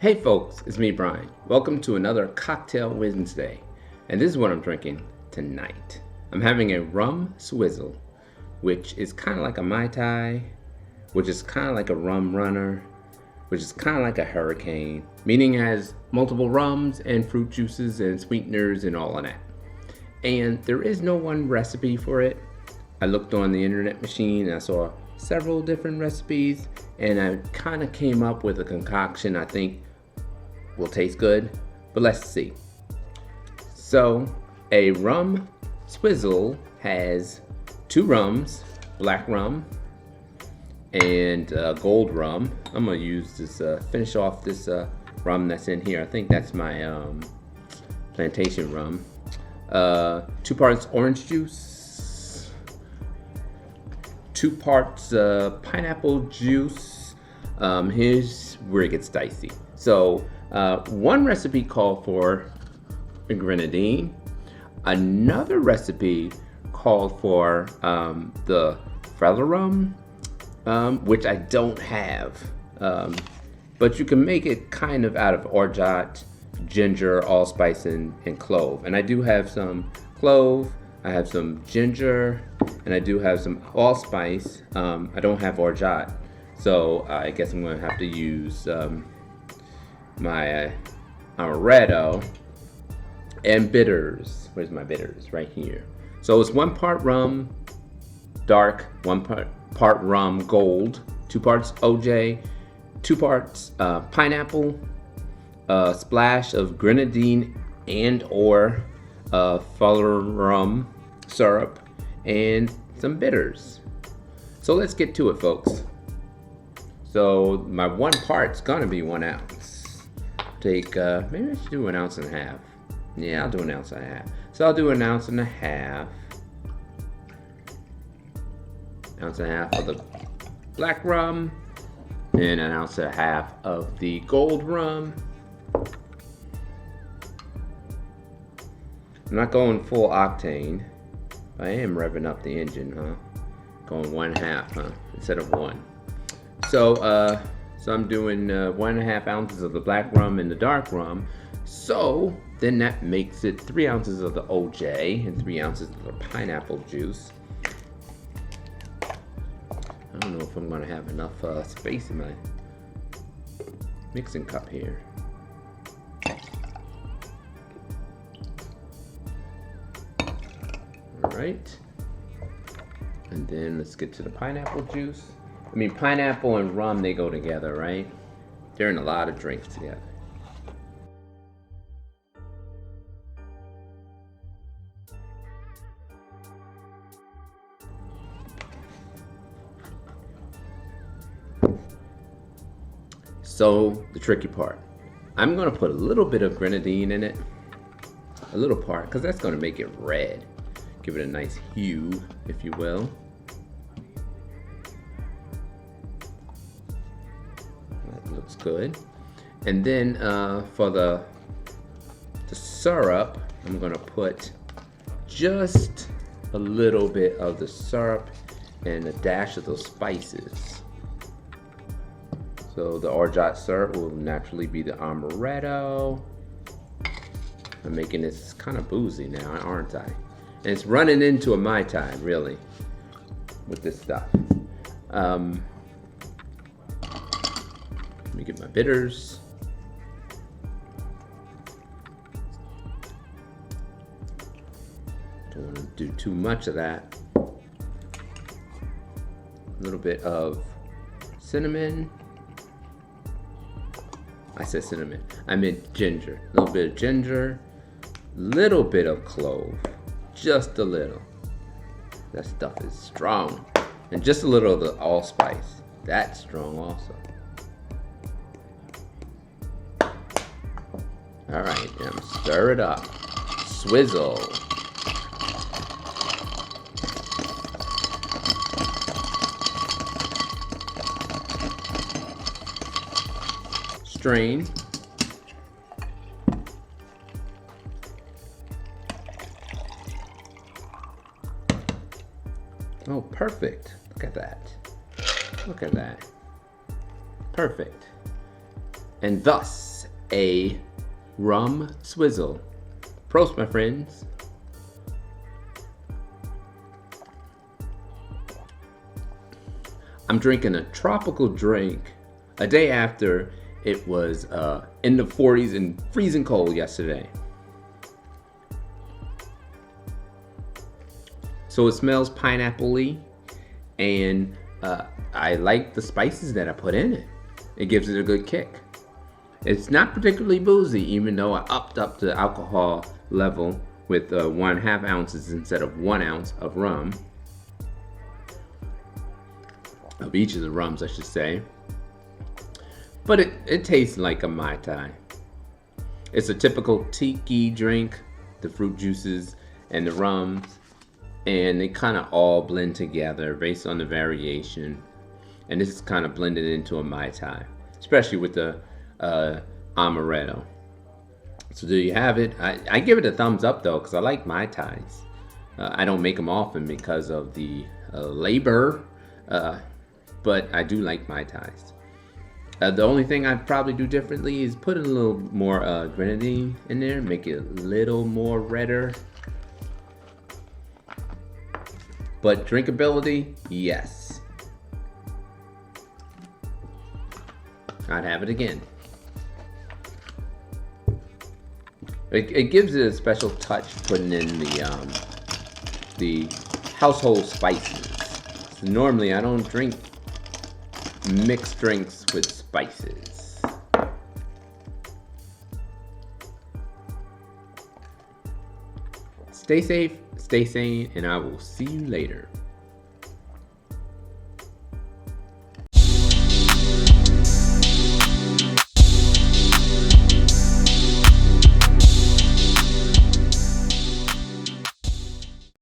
Hey folks, it's me Brian. Welcome to another Cocktail Wednesday. And this is what I'm drinking tonight. I'm having a rum swizzle, which is kind of like a Mai Tai, which is kind of like a rum runner, which is kind of like a hurricane, meaning it has multiple rums and fruit juices and sweeteners and all of that. And there is no one recipe for it. I looked on the internet machine and I saw several different recipes and I kind of came up with a concoction I think will taste good, but let's see. So a rum swizzle has two rums, black rum and gold rum. I'm gonna use this, finish off this rum that's in here. I think that's my plantation rum. 2 parts orange juice, 2 parts pineapple juice. Here's where it gets dicey. So one recipe called for a grenadine. Another recipe called for the Falernum, which I don't have. But you can make it kind of out of orgeat, ginger, allspice, and clove. And I do have some clove, I have some ginger, and I do have some allspice. I don't have orgeat, so I guess I'm going to have to use my Amaretto and bitters. Where's my bitters? Right here. So it's 1 part rum dark, 1 part rum gold, 2 parts OJ, 2 parts pineapple, a splash of grenadine and or Falernum syrup, and some bitters. So let's get to it, folks. So my 1 part's gonna be 1 ounce. Take maybe I should do 1.5 ounces. Yeah, I'll do 1.5 ounces. So I'll do 1.5 ounces. 1.5 ounces of the black rum and 1.5 ounces of the gold rum. I'm not going full octane. I am revving up the engine, huh? Going 1/2, huh? Instead of 1. So I'm doing 1.5 ounces of the black rum and the dark rum. So then that makes it 3 ounces of the OJ and 3 ounces of the pineapple juice. I don't know if I'm gonna have enough space in my mixing cup here. All right. And then let's get to the pineapple juice. I mean, pineapple and rum, they go together, right? They're in a lot of drinks together. So, the tricky part. I'm gonna put a little bit of grenadine in it. A little part, because that's gonna make it red. Give it a nice hue, if you will. Looks good. And then for the syrup, I'm gonna put just a little bit of the syrup and a dash of those spices. So the orgeat syrup will naturally be the Amaretto. I'm making this kind of boozy now, aren't I? And it's running into a Mai Tai, really, with this stuff. Let me get my bitters. Don't want to do too much of that. A little bit of cinnamon. I said cinnamon. I meant ginger. A little bit of ginger. Little bit of clove. Just a little. That stuff is strong. And just a little of the allspice. That's strong also. All right, now stir it up. Swizzle. Strain. Oh, perfect. Look at that. Look at that. Perfect. And thus a rum swizzle. Prost, my friends. I'm drinking a tropical drink a day after it was in the 40s and freezing cold yesterday. So it smells pineapple-y, and I like the spices that I put in it. It gives it a good kick. It's not particularly boozy, even though I upped up the alcohol level with 1.5 ounces instead of 1 ounce of rum. Of each of the rums, I should say. But it tastes like a Mai Tai. It's a typical tiki drink, the fruit juices and the rums, and they kind of all blend together based on the variation. And this is kind of blended into a Mai Tai, especially with the Amaretto. So there you have it. I give it a thumbs up though, because I like Mai Tais. I don't make them often because of the labor, but I do like Mai Tais. The only thing I'd probably do differently is put a little more Grenadine in there, make it a little more redder. But drinkability, yes. I'd have it again. It gives it a special touch putting in the household spices. So normally I don't drink mixed drinks with spices. Stay safe, stay sane, and I will see you later.